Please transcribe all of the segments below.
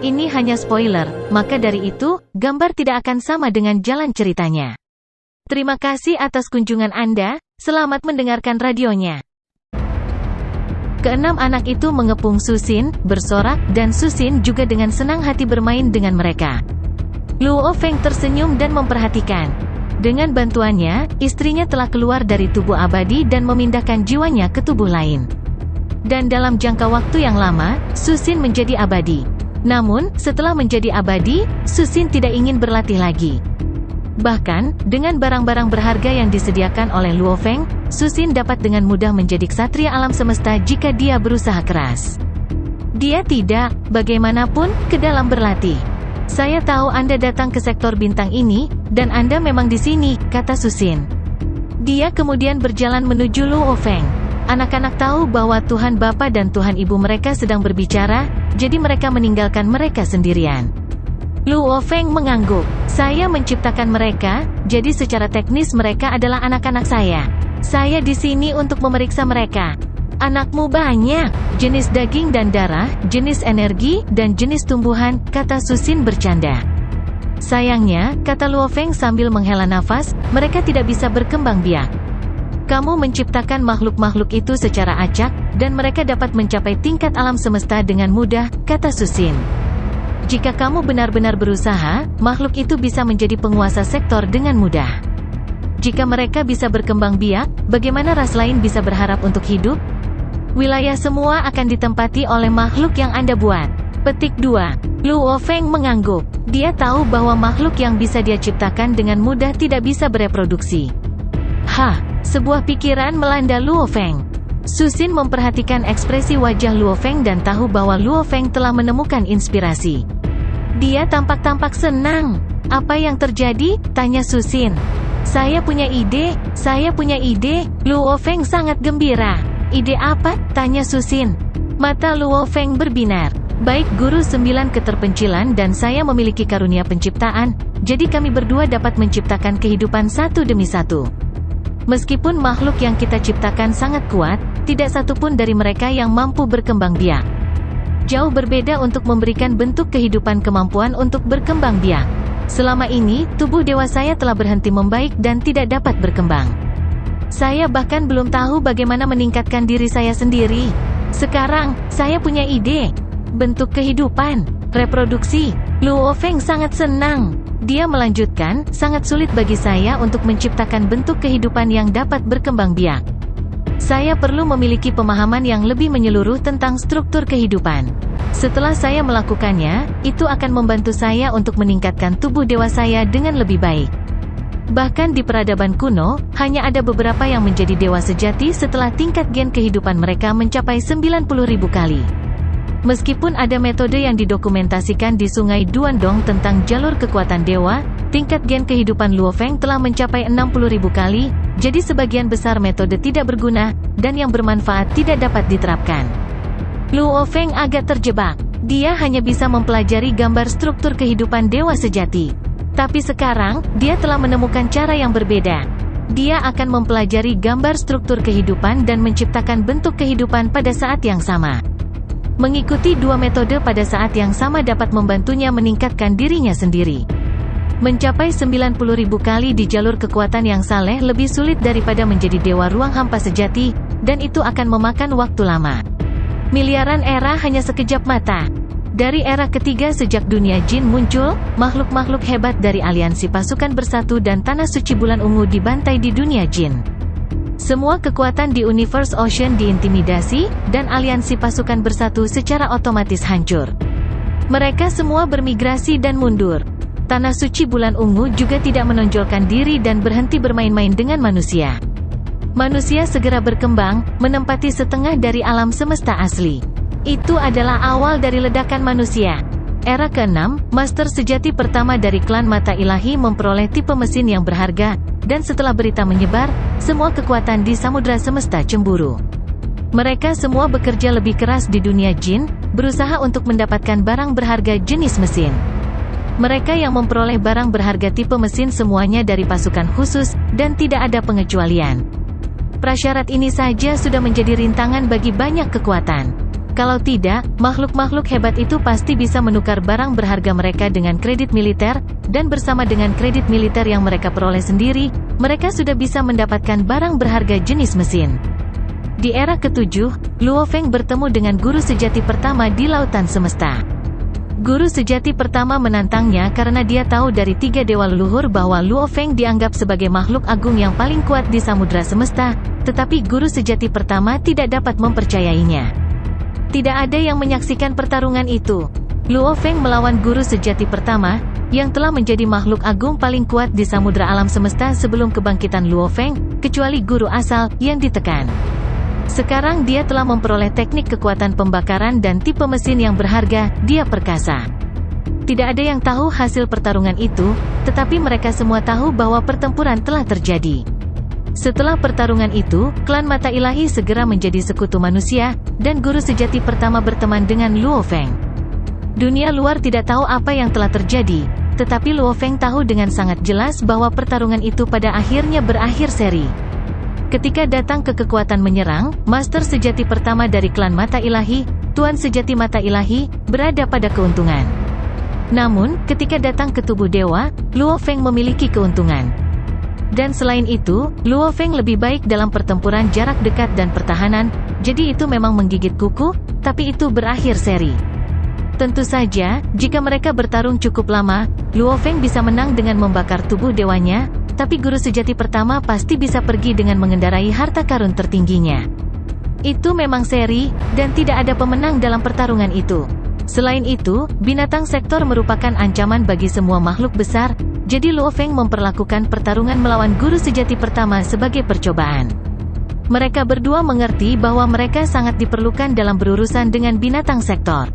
Ini hanya spoiler, maka dari itu, gambar tidak akan sama dengan jalan ceritanya. Terima kasih atas kunjungan Anda, selamat mendengarkan radionya. Keenam anak itu mengepung Susin, bersorak, dan Susin juga dengan senang hati bermain dengan mereka. Luo Feng tersenyum dan memperhatikan. Dengan bantuannya, istrinya telah keluar dari tubuh abadi dan memindahkan jiwanya ke tubuh lain. Dan dalam jangka waktu yang lama, Susin menjadi abadi. Namun, setelah menjadi abadi, Susin tidak ingin berlatih lagi. Bahkan, dengan barang-barang berharga yang disediakan oleh Luo Feng, Susin dapat dengan mudah menjadi ksatria alam semesta jika dia berusaha keras. Dia tidak, bagaimanapun, ke dalam berlatih. Saya tahu Anda datang ke sektor bintang ini, dan Anda memang di sini, kata Susin. Dia kemudian berjalan menuju Luo Feng. Anak-anak tahu bahwa Tuhan Bapa dan Tuhan Ibu mereka sedang berbicara, jadi mereka meninggalkan mereka sendirian. Luo Feng mengangguk. Saya menciptakan mereka, jadi secara teknis mereka adalah anak-anak saya. Saya di sini untuk memeriksa mereka. Anakmu banyak, jenis daging dan darah, jenis energi, dan jenis tumbuhan, kata Susin bercanda. Sayangnya, kata Luo Feng sambil menghela nafas, mereka tidak bisa berkembang biak. Kamu menciptakan makhluk-makhluk itu secara acak, dan mereka dapat mencapai tingkat alam semesta dengan mudah, kata Susin. Jika kamu benar-benar berusaha, makhluk itu bisa menjadi penguasa sektor dengan mudah. Jika mereka bisa berkembang biak, bagaimana ras lain bisa berharap untuk hidup? Wilayah semua akan ditempati oleh makhluk yang Anda buat. Petik 2. Luo Feng mengangguk. Dia tahu bahwa makhluk yang bisa dia ciptakan dengan mudah tidak bisa bereproduksi. Sebuah pikiran melanda Luo Feng. Susin memperhatikan ekspresi wajah Luo Feng dan tahu bahwa Luo Feng telah menemukan inspirasi. Dia tampak senang. Apa yang terjadi? Tanya Susin. Saya punya ide. Luo Feng sangat gembira. Ide apa? Tanya Susin. Mata Luo Feng berbinar. Baik guru 9 keterpencilan dan saya memiliki karunia penciptaan, jadi kami berdua dapat menciptakan kehidupan satu demi satu. Meskipun makhluk yang kita ciptakan sangat kuat, tidak satupun dari mereka yang mampu berkembang biak. Jauh berbeda untuk memberikan bentuk kehidupan kemampuan untuk berkembang biak. Selama ini, tubuh dewa saya telah berhenti membaik dan tidak dapat berkembang. Saya bahkan belum tahu bagaimana meningkatkan diri saya sendiri. Sekarang, saya punya ide. Bentuk kehidupan, reproduksi. Luo Feng sangat senang. Dia melanjutkan, sangat sulit bagi saya untuk menciptakan bentuk kehidupan yang dapat berkembang biak. Saya perlu memiliki pemahaman yang lebih menyeluruh tentang struktur kehidupan. Setelah saya melakukannya, itu akan membantu saya untuk meningkatkan tubuh dewa saya dengan lebih baik. Bahkan di peradaban kuno, hanya ada beberapa yang menjadi dewa sejati setelah tingkat gen kehidupan mereka mencapai 90.000 kali. Meskipun ada metode yang didokumentasikan di Sungai Duandong tentang jalur kekuatan dewa, tingkat gen kehidupan Luo Feng telah mencapai 60.000 kali, jadi sebagian besar metode tidak berguna, dan yang bermanfaat tidak dapat diterapkan. Luo Feng agak terjebak. Dia hanya bisa mempelajari gambar struktur kehidupan dewa sejati. Tapi sekarang, dia telah menemukan cara yang berbeda. Dia akan mempelajari gambar struktur kehidupan dan menciptakan bentuk kehidupan pada saat yang sama. Mengikuti dua metode pada saat yang sama dapat membantunya meningkatkan dirinya sendiri. Mencapai 90.000 kali di jalur kekuatan yang saleh lebih sulit daripada menjadi dewa ruang hampa sejati, dan itu akan memakan waktu lama. Miliaran era hanya sekejap mata. Dari era ketiga sejak dunia jin muncul, makhluk-makhluk hebat dari aliansi pasukan bersatu dan tanah suci bulan ungu dibantai di dunia jin. Semua kekuatan di Universe Ocean diintimidasi, dan aliansi pasukan bersatu secara otomatis hancur. Mereka semua bermigrasi dan mundur. Tanah suci bulan ungu juga tidak menonjolkan diri dan berhenti bermain-main dengan manusia. Manusia segera berkembang, menempati setengah dari alam semesta asli. Itu adalah awal dari ledakan manusia. Era ke-6, Master sejati pertama dari klan Mata Ilahi memperoleh tipe mesin yang berharga, dan setelah berita menyebar, semua kekuatan di samudra semesta cemburu. Mereka semua bekerja lebih keras di dunia jin, berusaha untuk mendapatkan barang berharga jenis mesin. Mereka yang memperoleh barang berharga tipe mesin semuanya dari pasukan khusus, dan tidak ada pengecualian. Prasyarat ini saja sudah menjadi rintangan bagi banyak kekuatan. Kalau tidak, makhluk-makhluk hebat itu pasti bisa menukar barang berharga mereka dengan kredit militer, dan bersama dengan kredit militer yang mereka peroleh sendiri, mereka sudah bisa mendapatkan barang berharga jenis mesin. Di era ke-7, Luo Feng bertemu dengan guru sejati pertama di lautan semesta. Guru sejati pertama menantangnya karena dia tahu dari 3 dewa leluhur bahwa Luo Feng dianggap sebagai makhluk agung yang paling kuat di samudra semesta, tetapi guru sejati pertama tidak dapat mempercayainya. Tidak ada yang menyaksikan pertarungan itu. Luo Feng melawan guru sejati pertama, yang telah menjadi makhluk agung paling kuat di samudra alam semesta sebelum kebangkitan Luo Feng, kecuali guru asal, yang ditekan. Sekarang dia telah memperoleh teknik kekuatan pembakaran dan tipe mesin yang berharga, dia perkasa. Tidak ada yang tahu hasil pertarungan itu, tetapi mereka semua tahu bahwa pertempuran telah terjadi. Setelah pertarungan itu, klan mata ilahi segera menjadi sekutu manusia, dan guru sejati pertama berteman dengan Luo Feng. Dunia luar tidak tahu apa yang telah terjadi, tetapi Luo Feng tahu dengan sangat jelas bahwa pertarungan itu pada akhirnya berakhir seri. Ketika datang ke kekuatan menyerang, Master sejati pertama dari klan mata ilahi, Tuan sejati mata ilahi, berada pada keuntungan. Namun, ketika datang ke tubuh dewa, Luo Feng memiliki keuntungan. Dan selain itu, Luo Feng lebih baik dalam pertempuran jarak dekat dan pertahanan, jadi itu memang menggigit kuku, tapi itu berakhir seri. Tentu saja, jika mereka bertarung cukup lama, Luo Feng bisa menang dengan membakar tubuh dewanya, tapi guru sejati pertama pasti bisa pergi dengan mengendarai harta karun tertingginya. Itu memang seri, dan tidak ada pemenang dalam pertarungan itu. Selain itu, binatang sektor merupakan ancaman bagi semua makhluk besar, jadi Luo Feng memperlakukan pertarungan melawan guru sejati pertama sebagai percobaan. Mereka berdua mengerti bahwa mereka sangat diperlukan dalam berurusan dengan binatang sektor.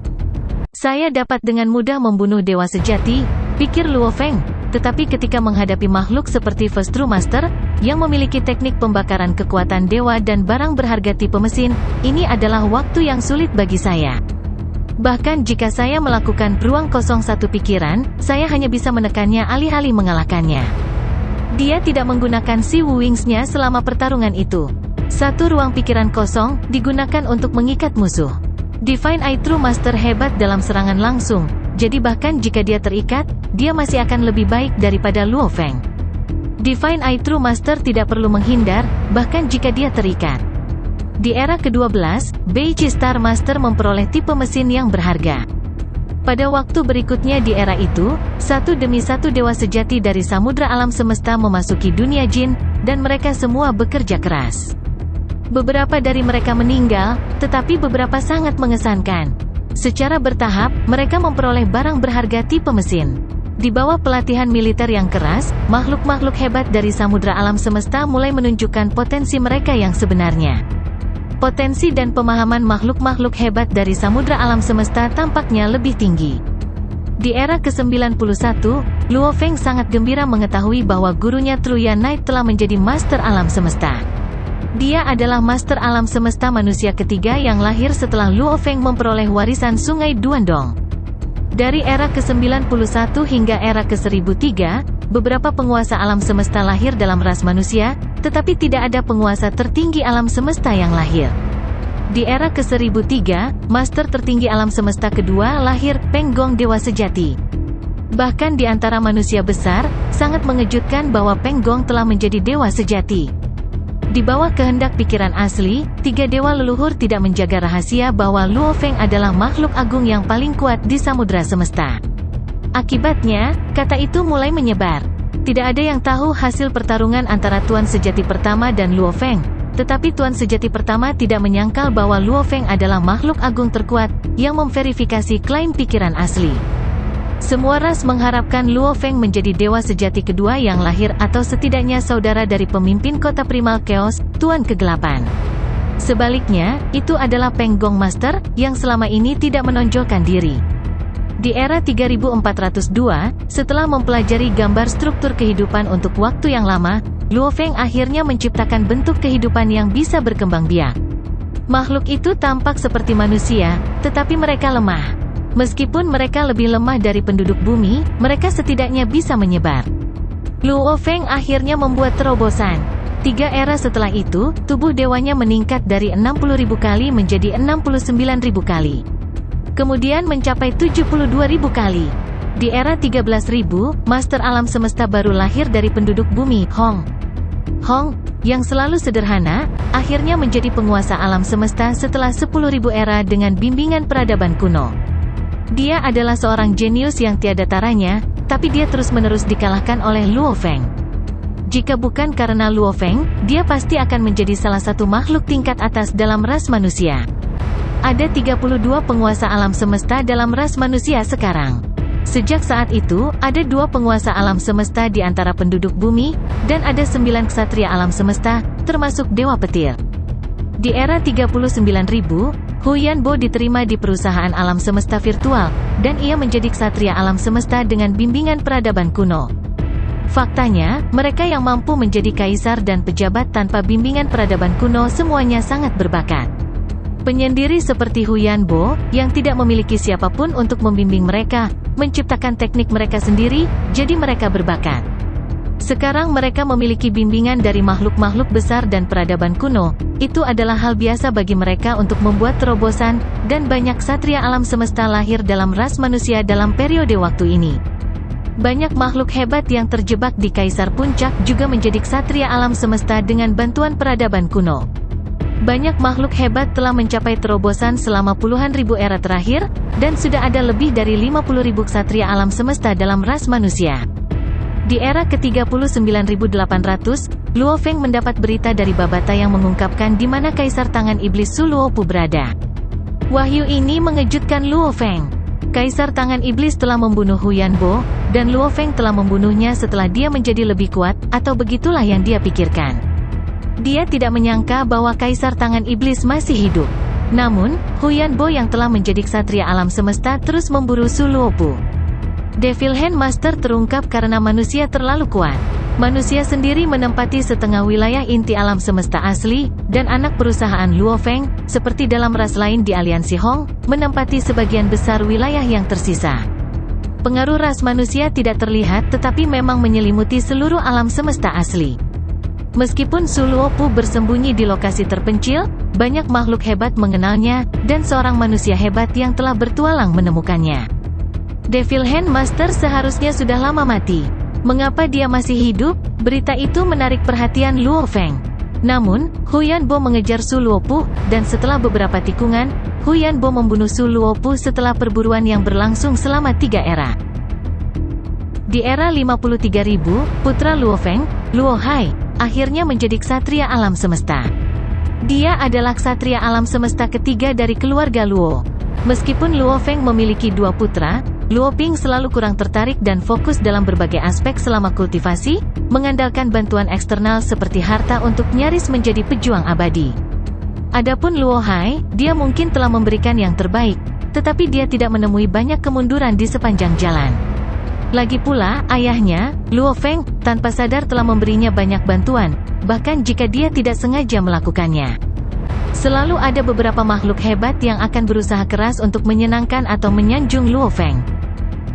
Saya dapat dengan mudah membunuh dewa sejati, pikir Luo Feng, tetapi ketika menghadapi makhluk seperti First True Master, yang memiliki teknik pembakaran kekuatan dewa dan barang berharga tipe mesin, ini adalah waktu yang sulit bagi saya. Bahkan jika saya melakukan ruang kosong satu pikiran, saya hanya bisa menekannya alih-alih mengalahkannya. Dia tidak menggunakan Si Wu Wings-nya selama pertarungan itu. Satu ruang pikiran kosong, digunakan untuk mengikat musuh. Divine Eye True Master hebat dalam serangan langsung, jadi bahkan jika dia terikat, dia masih akan lebih baik daripada Luo Feng. Divine Eye True Master tidak perlu menghindar, bahkan jika dia terikat. Di era ke-12, Beichi Star Master memperoleh tipe mesin yang berharga. Pada waktu berikutnya di era itu, satu demi satu dewa sejati dari samudra alam semesta memasuki dunia jin, dan mereka semua bekerja keras. Beberapa dari mereka meninggal, tetapi beberapa sangat mengesankan. Secara bertahap, mereka memperoleh barang berharga tipe mesin. Di bawah pelatihan militer yang keras, makhluk-makhluk hebat dari samudra alam semesta mulai menunjukkan potensi mereka yang sebenarnya. Potensi dan pemahaman makhluk-makhluk hebat dari samudra alam semesta tampaknya lebih tinggi. Di era ke-91, Luo Feng sangat gembira mengetahui bahwa gurunya Truya Knight telah menjadi Master Alam Semesta. Dia adalah Master Alam Semesta manusia ketiga yang lahir setelah Luo Feng memperoleh warisan Sungai Duandong. Dari era ke-91 hingga era ke-1003, beberapa penguasa alam semesta lahir dalam ras manusia, tetapi tidak ada penguasa tertinggi alam semesta yang lahir. Di era ke-1003, Master tertinggi alam semesta kedua lahir, Peng Gong Dewa Sejati. Bahkan di antara manusia besar, sangat mengejutkan bahwa Peng Gong telah menjadi dewa sejati. Di bawah kehendak pikiran asli, 3 dewa leluhur tidak menjaga rahasia bahwa Luo Feng adalah makhluk agung yang paling kuat di samudra semesta. Akibatnya, kata itu mulai menyebar. Tidak ada yang tahu hasil pertarungan antara Tuan Sejati Pertama dan Luo Feng, tetapi Tuan Sejati Pertama tidak menyangkal bahwa Luo Feng adalah makhluk agung terkuat, yang memverifikasi klaim pikiran asli. Semua ras mengharapkan Luo Feng menjadi dewa sejati kedua yang lahir atau setidaknya saudara dari pemimpin kota primal Chaos, Tuan Kegelapan. Sebaliknya, itu adalah Peng Gong Master, yang selama ini tidak menonjolkan diri. Di era 3402, setelah mempelajari gambar struktur kehidupan untuk waktu yang lama, Luo Feng akhirnya menciptakan bentuk kehidupan yang bisa berkembang biak. Makhluk itu tampak seperti manusia, tetapi mereka lemah. Meskipun mereka lebih lemah dari penduduk bumi, mereka setidaknya bisa menyebar. Luo Feng akhirnya membuat terobosan. 3 era setelah itu, tubuh dewanya meningkat dari 60.000 kali menjadi 69.000 kali. Kemudian mencapai 72.000 kali. Di era 13.000, Master Alam Semesta baru lahir dari penduduk bumi, Hong. Hong, yang selalu sederhana, akhirnya menjadi penguasa alam semesta setelah 10.000 era dengan bimbingan peradaban kuno. Dia adalah seorang jenius yang tiada taranya, tapi dia terus-menerus dikalahkan oleh Luo Feng. Jika bukan karena Luo Feng, dia pasti akan menjadi salah satu makhluk tingkat atas dalam ras manusia. Ada 32 penguasa alam semesta dalam ras manusia sekarang. Sejak saat itu, ada 2 penguasa alam semesta di antara penduduk bumi, dan ada 9 ksatria alam semesta, termasuk Dewa Petir. Di era 39.000, Huyan Bo diterima di perusahaan alam semesta virtual, dan ia menjadi ksatria alam semesta dengan bimbingan peradaban kuno. Faktanya, mereka yang mampu menjadi kaisar dan pejabat tanpa bimbingan peradaban kuno semuanya sangat berbakat. Penyendiri seperti Huyan Bo, yang tidak memiliki siapapun untuk membimbing mereka, menciptakan teknik mereka sendiri, jadi mereka berbakat. Sekarang mereka memiliki bimbingan dari makhluk-makhluk besar dan peradaban kuno. Itu adalah hal biasa bagi mereka untuk membuat terobosan, dan banyak ksatria alam semesta lahir dalam ras manusia dalam periode waktu ini. Banyak makhluk hebat yang terjebak di Kaisar Puncak juga menjadi ksatria alam semesta dengan bantuan peradaban kuno. Banyak makhluk hebat telah mencapai terobosan selama puluhan ribu era terakhir, dan sudah ada lebih dari 50.000 ksatria alam semesta dalam ras manusia. Di era ke-39.800, Luo Feng mendapat berita dari Babata yang mengungkapkan di mana Kaisar Tangan Iblis Su Luopu berada. Wahyu ini mengejutkan Luo Feng. Kaisar Tangan Iblis telah membunuh Huyan Bo, dan Luo Feng telah membunuhnya setelah dia menjadi lebih kuat, atau begitulah yang dia pikirkan. Dia tidak menyangka bahwa Kaisar Tangan Iblis masih hidup. Namun, Huyan Bo yang telah menjadi ksatria alam semesta terus memburu Su Luopu. Devil Hand Master terungkap karena manusia terlalu kuat. Manusia sendiri menempati setengah wilayah inti alam semesta asli, dan anak perusahaan Luo Feng, seperti dalam ras lain di aliansi Hong, menempati sebagian besar wilayah yang tersisa. Pengaruh ras manusia tidak terlihat tetapi memang menyelimuti seluruh alam semesta asli. Meskipun Su Luopu bersembunyi di lokasi terpencil, banyak makhluk hebat mengenalnya, dan seorang manusia hebat yang telah bertualang menemukannya. Devil Hand Master seharusnya sudah lama mati. Mengapa dia masih hidup? Berita itu menarik perhatian Luo Feng. Namun, Huyan Bo mengejar Su Luopu, dan setelah beberapa tikungan, Huyan Bo membunuh Su Luopu setelah perburuan yang berlangsung selama 3 era. Di era 53.000, putra Luo Feng, Luo Hai, akhirnya menjadi ksatria alam semesta. Dia adalah ksatria alam semesta ketiga dari keluarga Luo. Meskipun Luo Feng memiliki 2 putra, Luo Ping selalu kurang tertarik dan fokus dalam berbagai aspek selama kultivasi, mengandalkan bantuan eksternal seperti harta untuk nyaris menjadi pejuang abadi. Adapun Luo Hai, dia mungkin telah memberikan yang terbaik, tetapi dia tidak menemui banyak kemunduran di sepanjang jalan. Lagi pula, ayahnya, Luo Feng, tanpa sadar telah memberinya banyak bantuan, bahkan jika dia tidak sengaja melakukannya. Selalu ada beberapa makhluk hebat yang akan berusaha keras untuk menyenangkan atau menyanjung Luo Feng.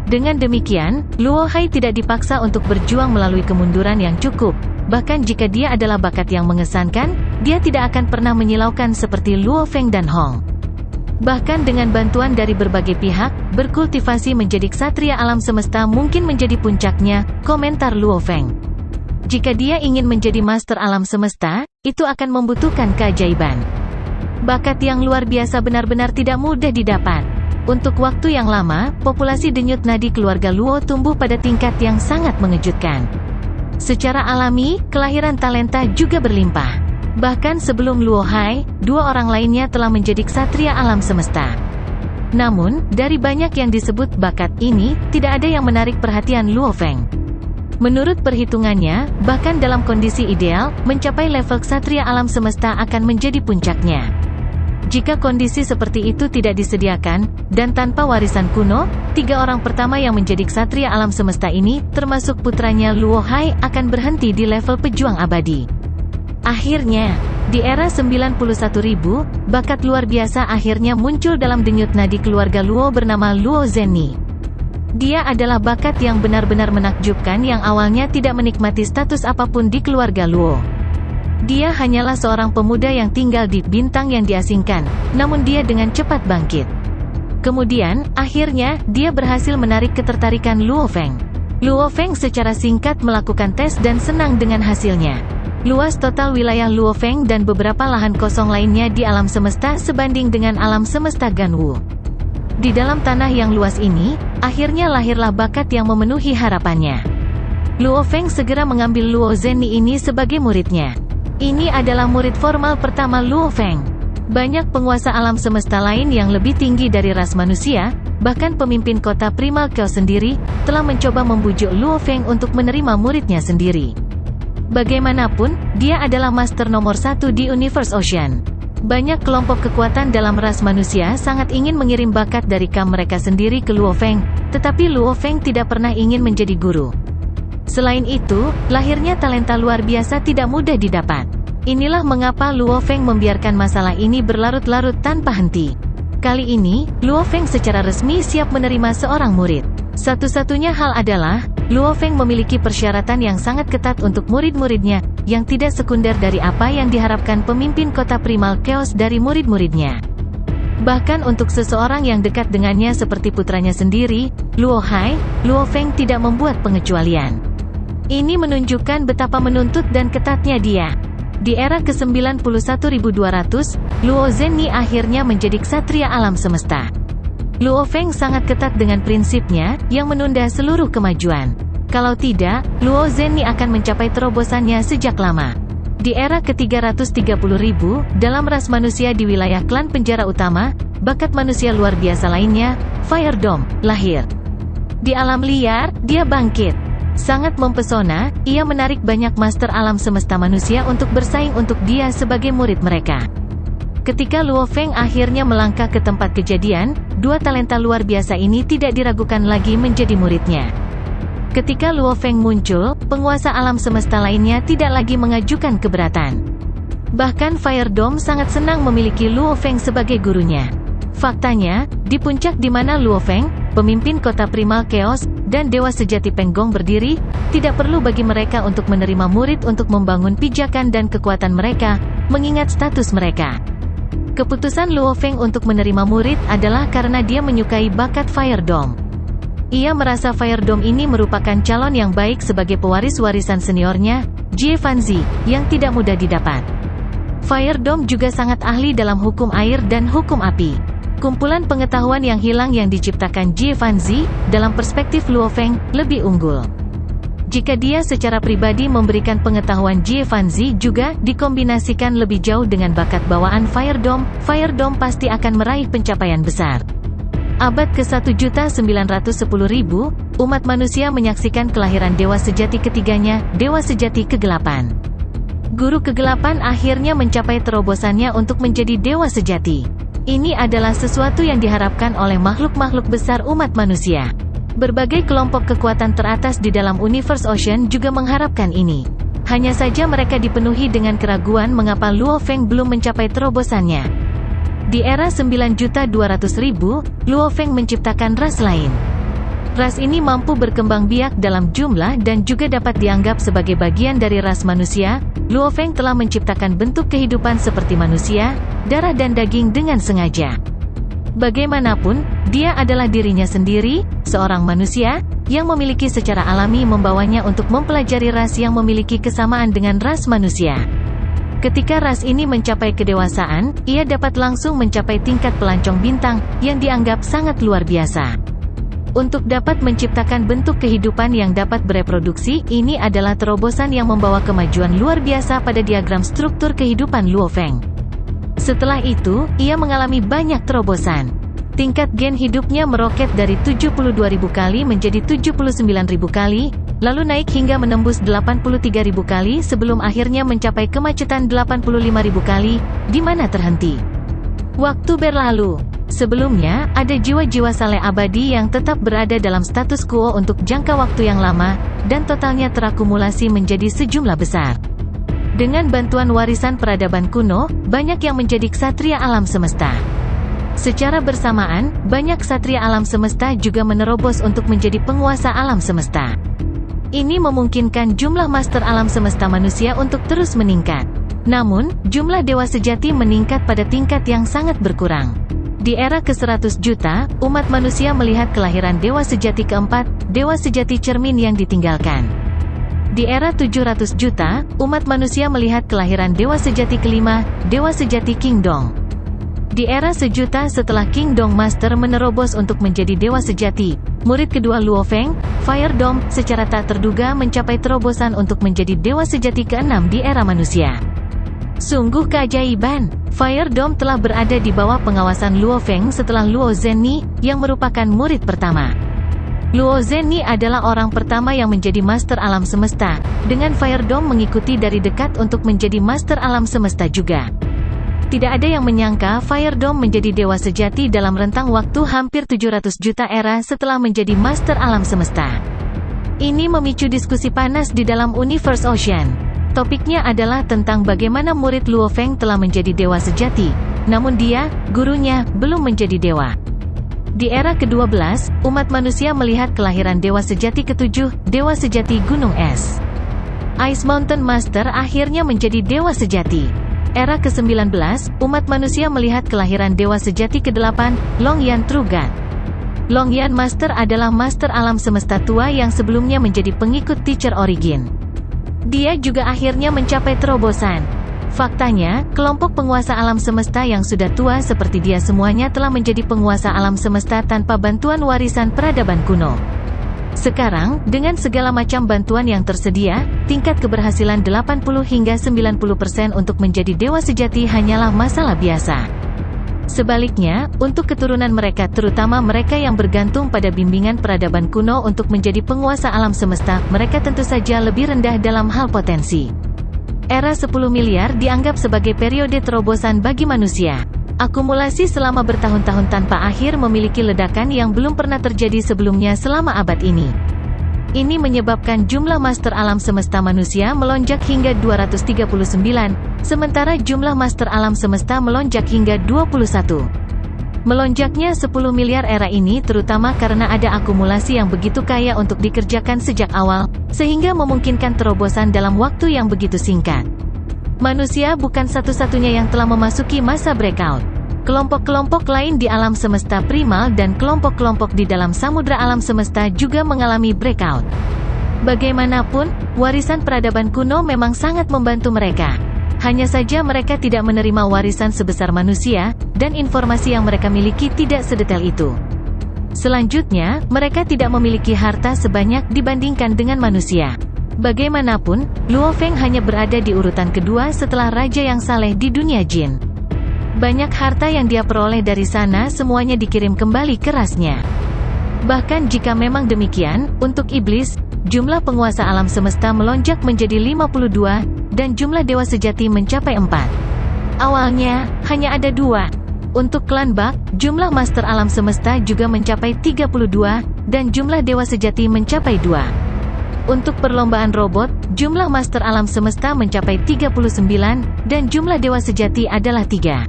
Dengan demikian, Luo Hai tidak dipaksa untuk berjuang melalui kemunduran yang cukup. Bahkan jika dia adalah bakat yang mengesankan, dia tidak akan pernah menyilaukan seperti Luo Feng dan Hong. Bahkan dengan bantuan dari berbagai pihak, berkultivasi menjadi ksatria alam semesta mungkin menjadi puncaknya, komentar Luo Feng. Jika dia ingin menjadi master alam semesta, itu akan membutuhkan keajaiban. Bakat yang luar biasa benar-benar tidak mudah didapat. Untuk waktu yang lama, populasi denyut nadi keluarga Luo tumbuh pada tingkat yang sangat mengejutkan. Secara alami, kelahiran talenta juga berlimpah. Bahkan sebelum Luo Hai, 2 orang lainnya telah menjadi ksatria alam semesta. Namun, dari banyak yang disebut bakat ini, tidak ada yang menarik perhatian Luo Feng. Menurut perhitungannya, bahkan dalam kondisi ideal, mencapai level ksatria alam semesta akan menjadi puncaknya. Jika kondisi seperti itu tidak disediakan, dan tanpa warisan kuno, 3 orang pertama yang menjadi ksatria alam semesta ini, termasuk putranya Luo Hai, akan berhenti di level pejuang abadi. Akhirnya, di era 91.000, bakat luar biasa akhirnya muncul dalam denyut nadi keluarga Luo bernama Luo Zhenni. Dia adalah bakat yang benar-benar menakjubkan yang awalnya tidak menikmati status apapun di keluarga Luo. Dia hanyalah seorang pemuda yang tinggal di bintang yang diasingkan, namun dia dengan cepat bangkit. Kemudian, akhirnya, dia berhasil menarik ketertarikan Luo Feng. Luo Feng secara singkat melakukan tes dan senang dengan hasilnya. Luas total wilayah Luo Feng dan beberapa lahan kosong lainnya di alam semesta sebanding dengan alam semesta Ganwu. Di dalam tanah yang luas ini, akhirnya lahirlah bakat yang memenuhi harapannya. Luo Feng segera mengambil Luo Zhenni ini sebagai muridnya. Ini adalah murid formal pertama Luo Feng. Banyak penguasa alam semesta lain yang lebih tinggi dari ras manusia, bahkan pemimpin kota Primal Chaos sendiri, telah mencoba membujuk Luo Feng untuk menerima muridnya sendiri. Bagaimanapun, dia adalah master nomor 1 di Universe Ocean. Banyak kelompok kekuatan dalam ras manusia sangat ingin mengirim bakat dari kamp mereka sendiri ke Luo Feng, tetapi Luo Feng tidak pernah ingin menjadi guru. Selain itu, lahirnya talenta luar biasa tidak mudah didapat. Inilah mengapa Luo Feng membiarkan masalah ini berlarut-larut tanpa henti. Kali ini, Luo Feng secara resmi siap menerima seorang murid. Satu-satunya hal adalah, Luo Feng memiliki persyaratan yang sangat ketat untuk murid-muridnya, yang tidak sekunder dari apa yang diharapkan pemimpin kota Primal Chaos dari murid-muridnya. Bahkan untuk seseorang yang dekat dengannya seperti putranya sendiri, Luo Hai, Luo Feng tidak membuat pengecualian. Ini menunjukkan betapa menuntut dan ketatnya dia. Di era ke-91.200, Luo Zhenni akhirnya menjadi ksatria alam semesta. Luo Feng sangat ketat dengan prinsipnya, yang menunda seluruh kemajuan. Kalau tidak, Luo Zhenni akan mencapai terobosannya sejak lama. Di era ke-330.000, dalam ras manusia di wilayah klan penjara utama, bakat manusia luar biasa lainnya, Fire Dome, lahir. Di alam liar, dia bangkit. Sangat mempesona, ia menarik banyak master alam semesta manusia untuk bersaing untuk dia sebagai murid mereka. Ketika Luo Feng akhirnya melangkah ke tempat kejadian, dua talenta luar biasa ini tidak diragukan lagi menjadi muridnya. Ketika Luo Feng muncul, penguasa alam semesta lainnya tidak lagi mengajukan keberatan. Bahkan Fire Dome sangat senang memiliki Luo Feng sebagai gurunya. Faktanya, di puncak di mana Luo Feng, pemimpin kota Primal Chaos, dan Dewa Sejati Penggong berdiri, tidak perlu bagi mereka untuk menerima murid untuk membangun pijakan dan kekuatan mereka, mengingat status mereka. Keputusan Luo Feng untuk menerima murid adalah karena dia menyukai bakat Fire Dome. Ia merasa Fire Dome ini merupakan calon yang baik sebagai pewaris warisan seniornya, Jie Fanzi, yang tidak mudah didapat. Fire Dome juga sangat ahli dalam hukum air dan hukum api. Kumpulan pengetahuan yang hilang yang diciptakan Jie Fanzi, dalam perspektif Luo Feng, lebih unggul. Jika dia secara pribadi memberikan pengetahuan Jie Fanzi juga dikombinasikan lebih jauh dengan bakat bawaan Fire Dome pasti akan meraih pencapaian besar. Abad ke-1.910.000, umat manusia menyaksikan kelahiran Dewa Sejati ketiganya, Dewa Sejati Kegelapan. Guru Kegelapan akhirnya mencapai terobosannya untuk menjadi Dewa Sejati. Ini adalah sesuatu yang diharapkan oleh makhluk-makhluk besar umat manusia. Berbagai kelompok kekuatan teratas di dalam Universe Ocean juga mengharapkan ini. Hanya saja mereka dipenuhi dengan keraguan mengapa Luo Feng belum mencapai terobosannya. Di era 9.200.000, Luo Feng menciptakan ras lain. Ras ini mampu berkembang biak dalam jumlah dan juga dapat dianggap sebagai bagian dari ras manusia. Luo Feng telah menciptakan bentuk kehidupan seperti manusia, darah dan daging dengan sengaja. Bagaimanapun, dia adalah dirinya sendiri, seorang manusia, yang memiliki secara alami membawanya untuk mempelajari ras yang memiliki kesamaan dengan ras manusia. Ketika ras ini mencapai kedewasaan, ia dapat langsung mencapai tingkat pelancong bintang, yang dianggap sangat luar biasa. Untuk dapat menciptakan bentuk kehidupan yang dapat bereproduksi, ini adalah terobosan yang membawa kemajuan luar biasa pada diagram struktur kehidupan Luo Feng. Setelah itu, ia mengalami banyak terobosan. Tingkat gen hidupnya meroket dari 72.000 kali menjadi 79.000 kali, lalu naik hingga menembus 83.000 kali sebelum akhirnya mencapai kemacetan 85.000 kali, di mana terhenti. Waktu berlalu. Sebelumnya, ada jiwa-jiwa saleh abadi yang tetap berada dalam status quo untuk jangka waktu yang lama, dan totalnya terakumulasi menjadi sejumlah besar. Dengan bantuan warisan peradaban kuno, banyak yang menjadi ksatria alam semesta. Secara bersamaan, banyak ksatria alam semesta juga menerobos untuk menjadi penguasa alam semesta. Ini memungkinkan jumlah master alam semesta manusia untuk terus meningkat. Namun, jumlah dewa sejati meningkat pada tingkat yang sangat berkurang. Di era ke-100 juta, umat manusia melihat kelahiran dewa sejati keempat, dewa sejati cermin yang ditinggalkan. Di era 700 juta, umat manusia melihat kelahiran dewa sejati kelima, dewa sejati King Dong. Di era sejuta setelah King Dong Master menerobos untuk menjadi dewa sejati, murid kedua Luo Feng, Fire Dome, secara tak terduga mencapai terobosan untuk menjadi dewa sejati keenam di era manusia. Sungguh keajaiban, Fire Dome telah berada di bawah pengawasan Luo Feng setelah Luo Zhenni, yang merupakan murid pertama. Luo Zhenni adalah orang pertama yang menjadi Master Alam Semesta, dengan Fire Dome mengikuti dari dekat untuk menjadi Master Alam Semesta juga. Tidak ada yang menyangka Fire Dome menjadi dewa sejati dalam rentang waktu hampir 700 juta era setelah menjadi Master Alam Semesta. Ini memicu diskusi panas di dalam Universe Ocean. Topiknya adalah tentang bagaimana murid Luo Feng telah menjadi dewa sejati, namun dia, gurunya, belum menjadi dewa. Di era ke-12, umat manusia melihat kelahiran dewa sejati ke-7, dewa sejati Gunung Es. Ice Mountain Master akhirnya menjadi dewa sejati. Era ke-19, umat manusia melihat kelahiran dewa sejati ke-8, Long Yan True God. Long Yan Master adalah Master Alam Semesta tua yang sebelumnya menjadi pengikut Teacher Origin. Dia juga akhirnya mencapai terobosan. Faktanya, kelompok penguasa alam semesta yang sudah tua seperti dia semuanya telah menjadi penguasa alam semesta tanpa bantuan warisan peradaban kuno. Sekarang, dengan segala macam bantuan yang tersedia, tingkat keberhasilan 80 hingga 90% untuk menjadi dewa sejati hanyalah masalah biasa. Sebaliknya, untuk keturunan mereka terutama mereka yang bergantung pada bimbingan peradaban kuno untuk menjadi penguasa alam semesta, mereka tentu saja lebih rendah dalam hal potensi. Era 10 miliar dianggap sebagai periode terobosan bagi manusia. Akumulasi selama bertahun-tahun tanpa akhir memiliki ledakan yang belum pernah terjadi sebelumnya selama abad ini. Ini menyebabkan jumlah Master Alam Semesta manusia melonjak hingga 239, sementara jumlah Master Alam Semesta melonjak hingga 21. Melonjaknya 10 miliar era ini terutama karena ada akumulasi yang begitu kaya untuk dikerjakan sejak awal, sehingga memungkinkan terobosan dalam waktu yang begitu singkat. Manusia bukan satu-satunya yang telah memasuki masa breakout. Kelompok-kelompok lain di alam semesta primal dan kelompok-kelompok di dalam samudra alam semesta juga mengalami breakout. Bagaimanapun, warisan peradaban kuno memang sangat membantu mereka. Hanya saja mereka tidak menerima warisan sebesar manusia, dan informasi yang mereka miliki tidak sedetail itu. Selanjutnya, mereka tidak memiliki harta sebanyak dibandingkan dengan manusia. Bagaimanapun, Luo Feng hanya berada di urutan kedua setelah raja yang saleh di dunia jin. Banyak harta yang dia peroleh dari sana semuanya dikirim kembali ke rasnya. Bahkan jika memang demikian, untuk iblis, jumlah penguasa alam semesta melonjak menjadi 52, dan jumlah dewa sejati mencapai 4. Awalnya, hanya ada 2. Untuk klan Bak, jumlah master alam semesta juga mencapai 32, dan jumlah dewa sejati mencapai 2. Untuk perlombaan robot, jumlah master alam semesta mencapai 39, dan jumlah dewa sejati adalah 3.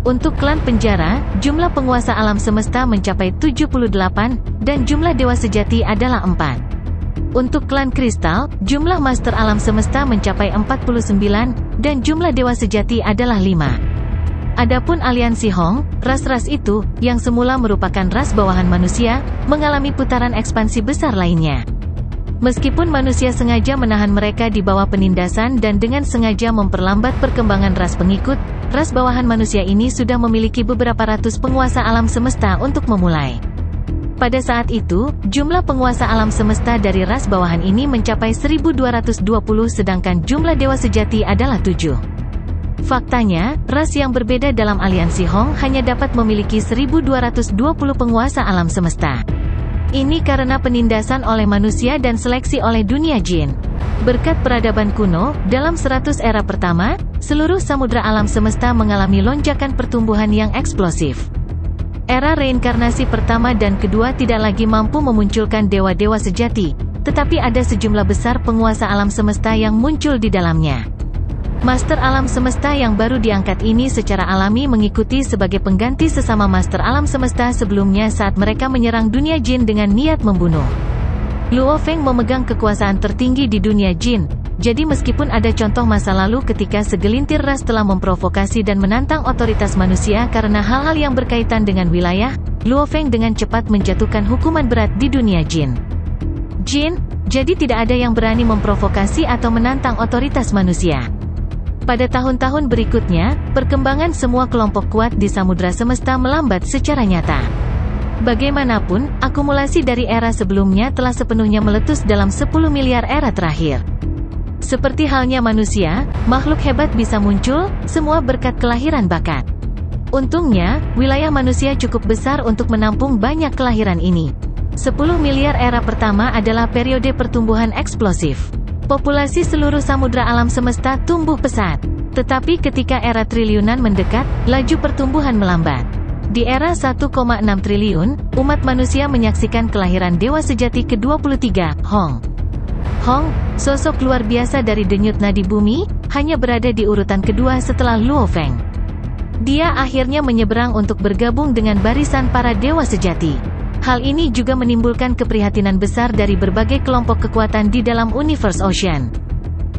Untuk klan penjara, jumlah penguasa alam semesta mencapai 78, dan jumlah dewa sejati adalah 4. Untuk klan kristal, jumlah master alam semesta mencapai 49, dan jumlah dewa sejati adalah 5. Adapun aliansi Hong, ras-ras itu, yang semula merupakan ras bawahan manusia, mengalami putaran ekspansi besar lainnya. Meskipun manusia sengaja menahan mereka di bawah penindasan dan dengan sengaja memperlambat perkembangan ras pengikut, ras bawahan manusia ini sudah memiliki beberapa ratus penguasa alam semesta untuk memulai. Pada saat itu, jumlah penguasa alam semesta dari ras bawahan ini mencapai 1220 sedangkan jumlah dewa sejati adalah 7. Faktanya, ras yang berbeda dalam aliansi Hong hanya dapat memiliki 1220 penguasa alam semesta. Ini karena penindasan oleh manusia dan seleksi oleh dunia jin. Berkat peradaban kuno, dalam 100 era pertama, seluruh samudra alam semesta mengalami lonjakan pertumbuhan yang eksplosif. Era reinkarnasi pertama dan kedua tidak lagi mampu memunculkan dewa-dewa sejati, tetapi ada sejumlah besar penguasa alam semesta yang muncul di dalamnya. Master alam semesta yang baru diangkat ini secara alami mengikuti sebagai pengganti sesama master alam semesta sebelumnya saat mereka menyerang dunia jin dengan niat membunuh. Luo Feng memegang kekuasaan tertinggi di dunia jin, Jadi meskipun ada contoh masa lalu ketika segelintir ras telah memprovokasi dan menantang otoritas manusia karena hal-hal yang berkaitan dengan wilayah, Luo Feng dengan cepat menjatuhkan hukuman berat di dunia jin. Jadi tidak ada yang berani memprovokasi atau menantang otoritas manusia. Pada tahun-tahun berikutnya, perkembangan semua kelompok kuat di Samudra Semesta melambat secara nyata. Bagaimanapun, akumulasi dari era sebelumnya telah sepenuhnya meletus dalam 10 miliar era terakhir. Seperti halnya manusia, makhluk hebat bisa muncul, semua berkat kelahiran bakat. Untungnya, wilayah manusia cukup besar untuk menampung banyak kelahiran ini. 10 miliar era pertama adalah periode pertumbuhan eksplosif. Populasi seluruh samudra alam semesta tumbuh pesat. Tetapi ketika era triliunan mendekat, laju pertumbuhan melambat. Di era 1,6 triliun, umat manusia menyaksikan kelahiran dewa sejati ke-23, Hong. Hong, sosok luar biasa dari denyut nadi bumi, hanya berada di urutan kedua setelah Luo Feng. Dia akhirnya menyeberang untuk bergabung dengan barisan para dewa sejati. Hal ini juga menimbulkan keprihatinan besar dari berbagai kelompok kekuatan di dalam Universe Ocean.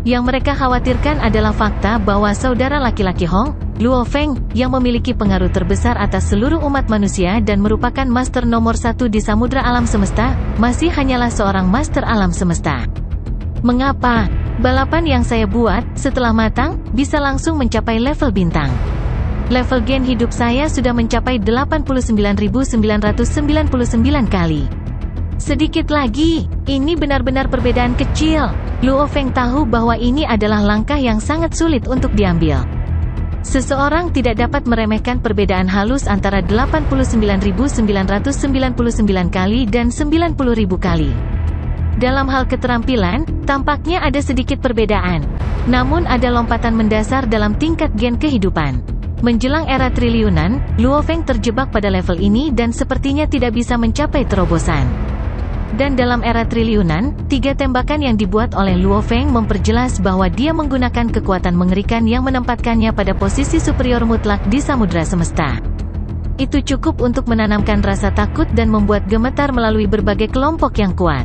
Yang mereka khawatirkan adalah fakta bahwa saudara laki-laki Hong, Luo Feng, yang memiliki pengaruh terbesar atas seluruh umat manusia dan merupakan master nomor 1 di samudra alam semesta, masih hanyalah seorang master alam semesta. Mengapa? Balapan yang saya buat, setelah matang, bisa langsung mencapai level bintang. Level gen hidup saya sudah mencapai 89.999 kali. Sedikit lagi, ini benar-benar perbedaan kecil. Luo Feng tahu bahwa ini adalah langkah yang sangat sulit untuk diambil. Seseorang tidak dapat meremehkan perbedaan halus antara 89.999 kali dan 90.000 kali. Dalam hal keterampilan, tampaknya ada sedikit perbedaan. Namun ada lompatan mendasar dalam tingkat gen kehidupan. Menjelang era triliunan, Luo Feng terjebak pada level ini dan sepertinya tidak bisa mencapai terobosan. Dan dalam era triliunan, 3 tembakan yang dibuat oleh Luo Feng memperjelas bahwa dia menggunakan kekuatan mengerikan yang menempatkannya pada posisi superior mutlak di samudra semesta. Itu cukup untuk menanamkan rasa takut dan membuat gemetar melalui berbagai kelompok yang kuat.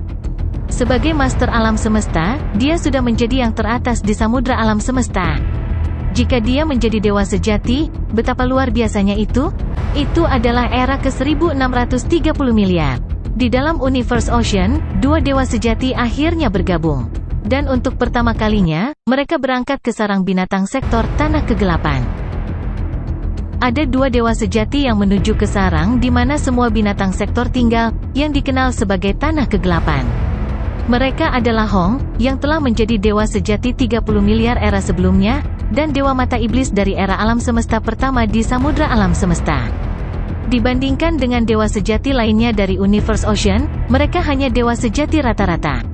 Sebagai master alam semesta, dia sudah menjadi yang teratas di samudra alam semesta. Jika dia menjadi dewa sejati, betapa luar biasanya itu? Itu adalah era ke-1630 miliar. Di dalam Universe Ocean, 2 dewa sejati akhirnya bergabung. Dan untuk pertama kalinya, mereka berangkat ke sarang binatang sektor Tanah Kegelapan. Ada 2 dewa sejati yang menuju ke sarang di mana semua binatang sektor tinggal, yang dikenal sebagai Tanah Kegelapan. Mereka adalah Hong, yang telah menjadi dewa sejati 30 miliar era sebelumnya, dan dewa mata iblis dari era alam semesta pertama di samudra alam semesta. Dibandingkan dengan dewa sejati lainnya dari Universe Ocean, mereka hanya dewa sejati rata-rata.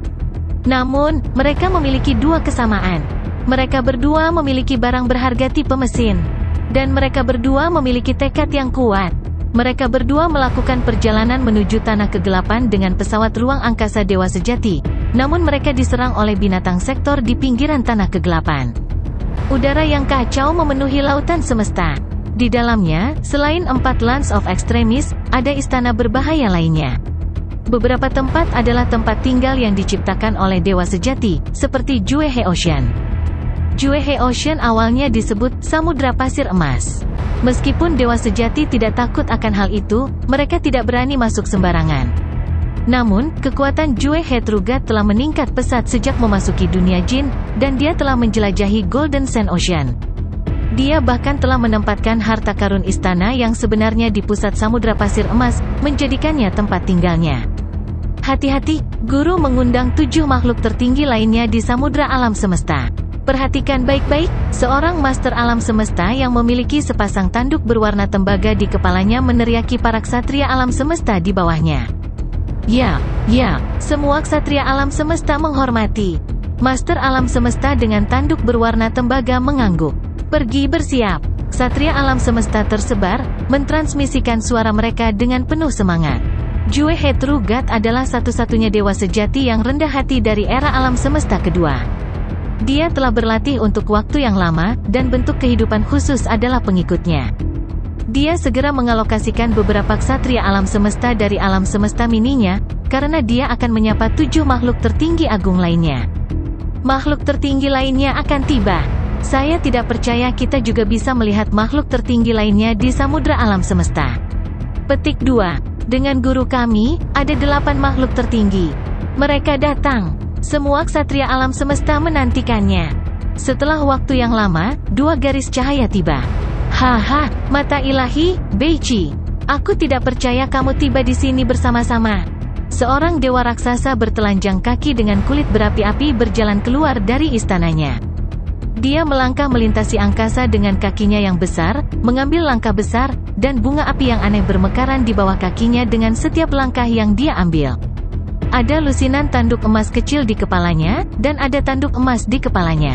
Namun, mereka memiliki 2 kesamaan. Mereka berdua memiliki barang berharga tipe mesin. Dan mereka berdua memiliki tekad yang kuat. Mereka berdua melakukan perjalanan menuju Tanah Kegelapan dengan pesawat ruang angkasa dewa sejati, namun mereka diserang oleh binatang sektor di pinggiran Tanah Kegelapan. Udara yang kacau memenuhi lautan semesta. Di dalamnya, selain 4 Lands of Extremis, ada istana berbahaya lainnya. Beberapa tempat adalah tempat tinggal yang diciptakan oleh dewa sejati, seperti Juehe Ocean. Juehe Ocean awalnya disebut Samudra Pasir Emas. Meskipun dewa sejati tidak takut akan hal itu, mereka tidak berani masuk sembarangan. Namun, kekuatan Juehe True God telah meningkat pesat sejak memasuki dunia jin, dan dia telah menjelajahi Golden Sand Ocean. Dia bahkan telah menempatkan harta karun istana yang sebenarnya di pusat Samudra Pasir Emas, menjadikannya tempat tinggalnya. Hati-hati, guru mengundang 7 makhluk tertinggi lainnya di samudra alam semesta. Perhatikan baik-baik, seorang master alam semesta yang memiliki sepasang tanduk berwarna tembaga di kepalanya meneriaki para ksatria alam semesta di bawahnya. Ya, semua ksatria alam semesta menghormati. Master alam semesta dengan tanduk berwarna tembaga mengangguk. Pergi bersiap. Ksatria alam semesta tersebar, mentransmisikan suara mereka dengan penuh semangat. Juehe True God adalah satu-satunya dewa sejati yang rendah hati dari era alam semesta kedua. Dia telah berlatih untuk waktu yang lama, dan bentuk kehidupan khusus adalah pengikutnya. Dia segera mengalokasikan beberapa ksatria alam semesta dari alam semesta mininya, karena dia akan menyapa 7 makhluk tertinggi agung lainnya. makhluk tertinggi lainnya akan tiba. Saya tidak percaya kita juga bisa melihat makhluk tertinggi lainnya di samudra alam semesta. Petik 2. Dengan guru kami, ada 8 makhluk tertinggi. Mereka datang. Semua ksatria alam semesta menantikannya. Setelah waktu yang lama, 2 garis cahaya tiba. Haha, mata ilahi, Beichi. Aku tidak percaya kamu tiba di sini bersama-sama. Seorang dewa raksasa bertelanjang kaki dengan kulit berapi-api berjalan keluar dari istananya. Dia melangkah melintasi angkasa dengan kakinya yang besar, mengambil langkah besar, dan bunga api yang aneh bermekaran di bawah kakinya dengan setiap langkah yang dia ambil. Ada lusinan tanduk emas kecil di kepalanya, dan ada tanduk emas di kepalanya.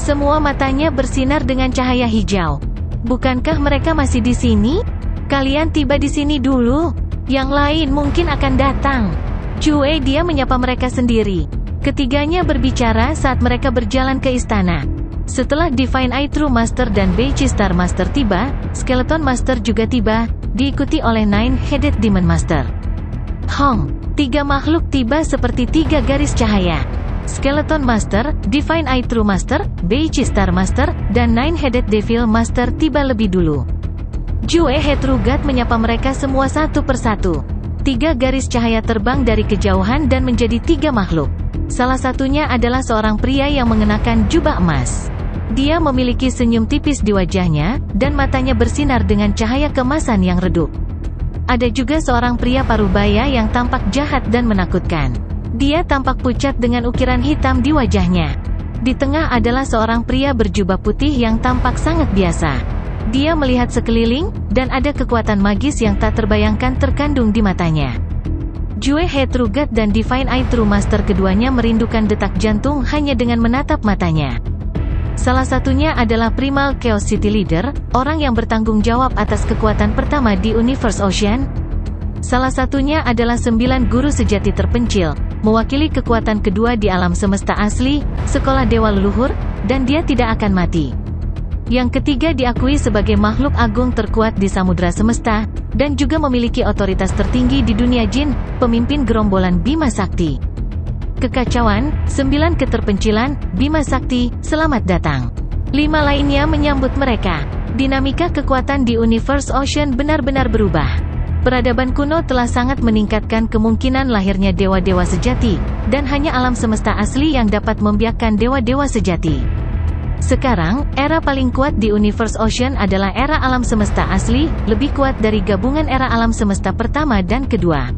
Semua matanya bersinar dengan cahaya hijau. Bukankah mereka masih di sini? Kalian tiba di sini dulu. Yang lain mungkin akan datang. Cue dia menyapa mereka sendiri. Ketiganya berbicara saat mereka berjalan ke istana. Setelah Divine Eye True Master dan Beichi Star Master tiba, Skeleton Master juga tiba, diikuti oleh Nine-Headed Demon Master. Hong, 3 makhluk tiba seperti 3 garis cahaya. Skeleton Master, Divine Eye True Master, Beichi Star Master, dan Nine-Headed Devil Master tiba lebih dulu. Jue Hetrugat menyapa mereka semua satu persatu. 3 garis cahaya terbang dari kejauhan dan menjadi 3 makhluk. Salah satunya adalah seorang pria yang mengenakan jubah emas. Dia memiliki senyum tipis di wajahnya, dan matanya bersinar dengan cahaya keemasan yang redup. Ada juga seorang pria parubaya yang tampak jahat dan menakutkan. Dia tampak pucat dengan ukiran hitam di wajahnya. Di tengah adalah seorang pria berjubah putih yang tampak sangat biasa. Dia melihat sekeliling, dan ada kekuatan magis yang tak terbayangkan terkandung di matanya. Jue Hetrugat dan Divine Eye True Master keduanya merindukan detak jantung hanya dengan menatap matanya. Salah satunya adalah Primal Chaos City Leader, orang yang bertanggung jawab atas kekuatan pertama di Universe Ocean. Salah satunya adalah 9 guru sejati terpencil, mewakili kekuatan kedua di alam semesta asli, sekolah dewa leluhur, dan dia tidak akan mati. Yang ketiga diakui sebagai makhluk agung terkuat di samudra semesta, dan juga memiliki otoritas tertinggi di dunia jin, pemimpin gerombolan Bima Sakti. Kekacauan, 9 keterpencilan, Bima Sakti, selamat datang. 5 lainnya menyambut mereka. Dinamika kekuatan di Universe Ocean benar-benar berubah. Peradaban kuno telah sangat meningkatkan kemungkinan lahirnya dewa-dewa sejati, dan hanya alam semesta asli yang dapat membiarkan dewa-dewa sejati. Sekarang, era paling kuat di Universe Ocean adalah era alam semesta asli, lebih kuat dari gabungan era alam semesta pertama dan kedua.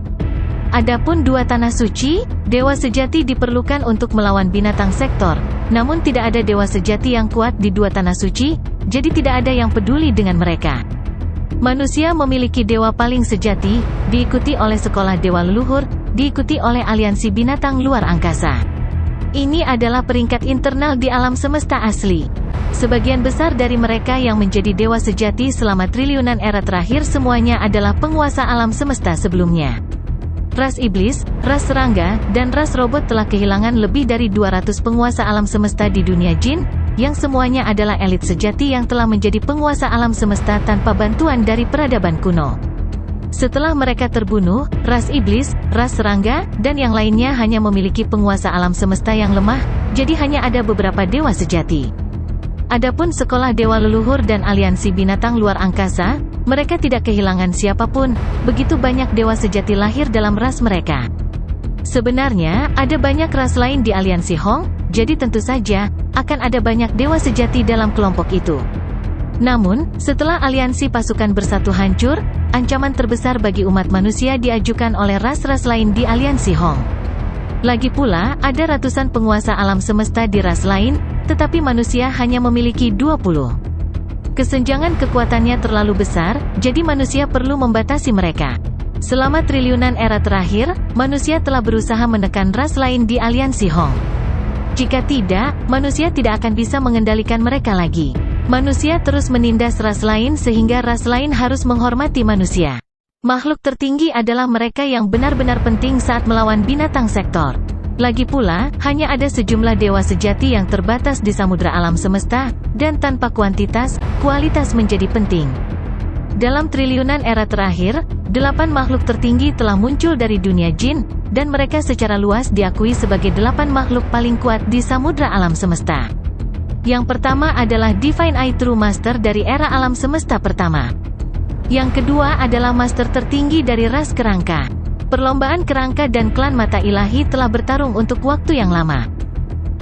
Adapun 2 tanah suci, dewa sejati diperlukan untuk melawan binatang sektor, namun tidak ada dewa sejati yang kuat di 2 tanah suci, jadi tidak ada yang peduli dengan mereka. Manusia memiliki dewa paling sejati, diikuti oleh sekolah dewa leluhur, diikuti oleh aliansi binatang luar angkasa. Ini adalah peringkat internal di alam semesta asli. Sebagian besar dari mereka yang menjadi dewa sejati selama triliunan era terakhir semuanya adalah penguasa alam semesta sebelumnya. Ras iblis, ras serangga, dan ras robot telah kehilangan lebih dari 200 penguasa alam semesta di dunia jin, yang semuanya adalah elit sejati yang telah menjadi penguasa alam semesta tanpa bantuan dari peradaban kuno. Setelah mereka terbunuh, ras iblis, ras serangga, dan yang lainnya hanya memiliki penguasa alam semesta yang lemah, jadi hanya ada beberapa dewa sejati. Adapun sekolah dewa leluhur dan aliansi binatang luar angkasa, mereka tidak kehilangan siapapun, begitu banyak dewa sejati lahir dalam ras mereka. Sebenarnya, ada banyak ras lain di aliansi Hong, jadi tentu saja, akan ada banyak dewa sejati dalam kelompok itu. Namun, setelah aliansi pasukan bersatu hancur, ancaman terbesar bagi umat manusia diajukan oleh ras-ras lain di aliansi Hong. Lagi pula, ada ratusan penguasa alam semesta di ras lain, tetapi manusia hanya memiliki 20. Kesenjangan kekuatannya terlalu besar, jadi manusia perlu membatasi mereka. Selama triliunan era terakhir, manusia telah berusaha menekan ras lain di aliansi Hong. Jika tidak, manusia tidak akan bisa mengendalikan mereka lagi. Manusia terus menindas ras lain sehingga ras lain harus menghormati manusia. Makhluk tertinggi adalah mereka yang benar-benar penting saat melawan binatang sektor. Lagi pula, hanya ada sejumlah dewa sejati yang terbatas di samudra alam semesta, dan tanpa kuantitas, kualitas menjadi penting. Dalam triliunan era terakhir, 8 makhluk tertinggi telah muncul dari dunia jin, dan mereka secara luas diakui sebagai 8 makhluk paling kuat di samudra alam semesta. Yang pertama adalah Divine Eye True Master dari era alam semesta pertama. Yang kedua adalah Master tertinggi dari ras kerangka. Perlombaan kerangka dan klan mata ilahi telah bertarung untuk waktu yang lama.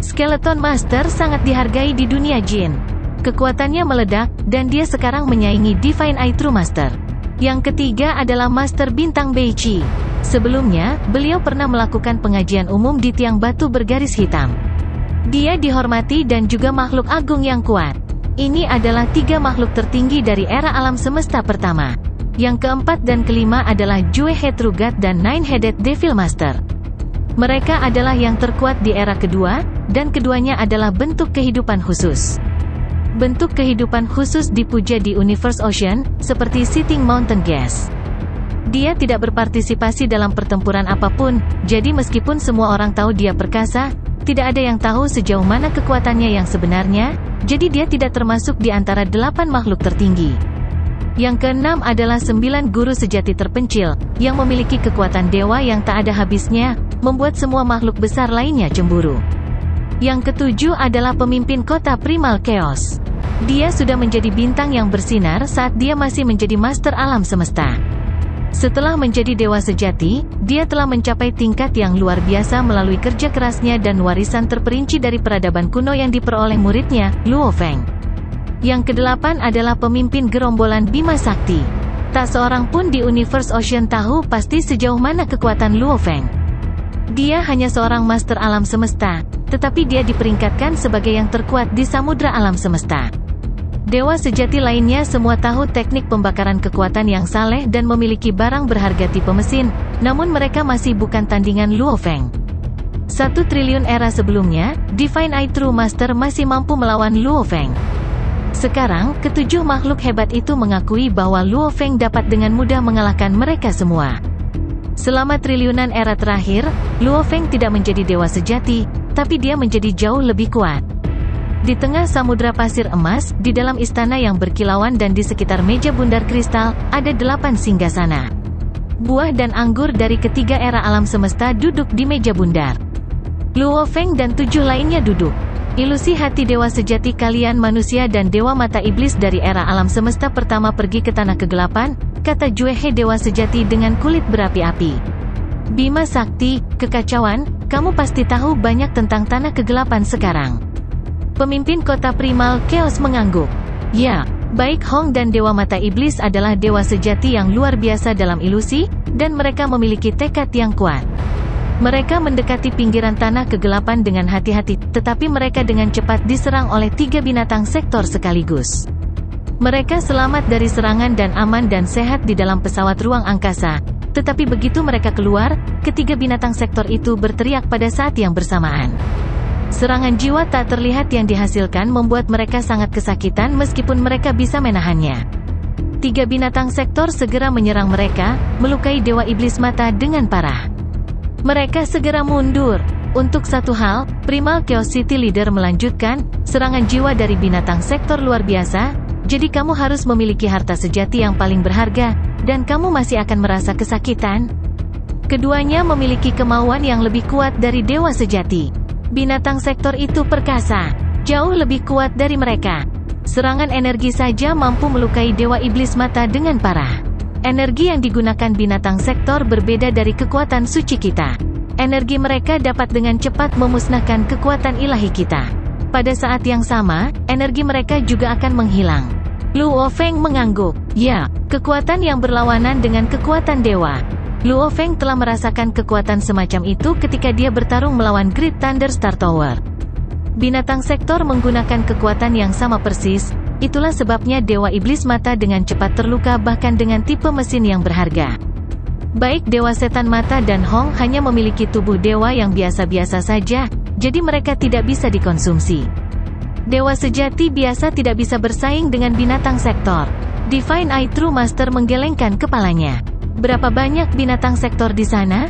Skeleton Master sangat dihargai di dunia jin. Kekuatannya meledak, dan dia sekarang menyaingi Divine Eye True Master. Yang ketiga adalah Master Bintang Beichi. Sebelumnya, beliau pernah melakukan pengajian umum di tiang batu bergaris hitam. Dia dihormati dan juga makhluk agung yang kuat. Ini adalah 3 makhluk tertinggi dari era alam semesta pertama. Yang keempat dan kelima adalah Jue He True God dan Nine-Headed Devil Master. Mereka adalah yang terkuat di era kedua, dan keduanya adalah bentuk kehidupan khusus. Bentuk kehidupan khusus dipuja di Universe Ocean, seperti Sitting Mountain Gas. Dia tidak berpartisipasi dalam pertempuran apapun, jadi meskipun semua orang tahu dia perkasa, tidak ada yang tahu sejauh mana kekuatannya yang sebenarnya, jadi dia tidak termasuk di antara 8 makhluk tertinggi. Yang keenam adalah 9 guru sejati terpencil, yang memiliki kekuatan dewa yang tak ada habisnya, membuat semua makhluk besar lainnya cemburu. Yang ketujuh adalah pemimpin kota Primal Chaos. Dia sudah menjadi bintang yang bersinar saat dia masih menjadi master alam semesta. Setelah menjadi dewa sejati, dia telah mencapai tingkat yang luar biasa melalui kerja kerasnya dan warisan terperinci dari peradaban kuno yang diperoleh muridnya, Luo Feng. Yang kedelapan adalah pemimpin gerombolan Bima Sakti. Tak seorang pun di Universe Ocean tahu pasti sejauh mana kekuatan Luo Feng. Dia hanya seorang master alam semesta, tetapi dia diperingkatkan sebagai yang terkuat di samudra alam semesta. Dewa sejati lainnya semua tahu teknik pembakaran kekuatan yang saleh dan memiliki barang berharga tipe mesin, namun mereka masih bukan tandingan Luo Feng. 1 triliun era sebelumnya, Divine Eye True Master masih mampu melawan Luo Feng. Sekarang, ketujuh makhluk hebat itu mengakui bahwa Luo Feng dapat dengan mudah mengalahkan mereka semua. Selama triliunan era terakhir, Luo Feng tidak menjadi dewa sejati, tapi dia menjadi jauh lebih kuat. Di tengah samudra pasir emas, di dalam istana yang berkilauan dan di sekitar meja bundar kristal, ada 8 singgasana. Buah dan anggur dari ketiga era alam semesta duduk di meja bundar. Luo Feng dan 7 lainnya duduk. Ilusi hati dewa sejati kalian manusia dan dewa mata iblis dari era alam semesta pertama pergi ke tanah kegelapan, kata Jue He dewa sejati dengan kulit berapi-api. Bima Sakti, kekacauan, kamu pasti tahu banyak tentang tanah kegelapan sekarang. Pemimpin kota Primal Chaos mengangguk. Ya, baik Hong dan Dewa Mata Iblis adalah dewa sejati yang luar biasa dalam ilusi, dan mereka memiliki tekad yang kuat. Mereka mendekati pinggiran tanah kegelapan dengan hati-hati, tetapi mereka dengan cepat diserang oleh 3 binatang sektor sekaligus. Mereka selamat dari serangan dan aman dan sehat di dalam pesawat ruang angkasa, tetapi begitu mereka keluar, ketiga binatang sektor itu berteriak pada saat yang bersamaan. Serangan jiwa tak terlihat yang dihasilkan membuat mereka sangat kesakitan meskipun mereka bisa menahannya. 3 binatang sektor segera menyerang mereka, melukai Dewa Iblis Mata dengan parah. Mereka segera mundur. Untuk satu hal, Primal Chaos City Leader melanjutkan, serangan jiwa dari binatang sektor luar biasa, jadi kamu harus memiliki harta sejati yang paling berharga, dan kamu masih akan merasa kesakitan. Keduanya memiliki kemauan yang lebih kuat dari dewa sejati. Binatang sektor itu perkasa, jauh lebih kuat dari mereka. Serangan energi saja mampu melukai Dewa Iblis Mata dengan parah. Energi yang digunakan binatang sektor berbeda dari kekuatan suci kita. Energi mereka dapat dengan cepat memusnahkan kekuatan ilahi kita. Pada saat yang sama, energi mereka juga akan menghilang. Luo Feng mengangguk. Ya, kekuatan yang berlawanan dengan kekuatan dewa. Luo Feng telah merasakan kekuatan semacam itu ketika dia bertarung melawan Great Thunder Star Tower. Binatang sektor menggunakan kekuatan yang sama persis, itulah sebabnya Dewa Iblis Mata dengan cepat terluka bahkan dengan tipe mesin yang berharga. Baik Dewa Setan Mata dan Hong hanya memiliki tubuh dewa yang biasa-biasa saja, jadi mereka tidak bisa dikonsumsi. Dewa sejati biasa tidak bisa bersaing dengan binatang sektor. Divine Eye True Master menggelengkan kepalanya. Berapa banyak binatang sektor di sana?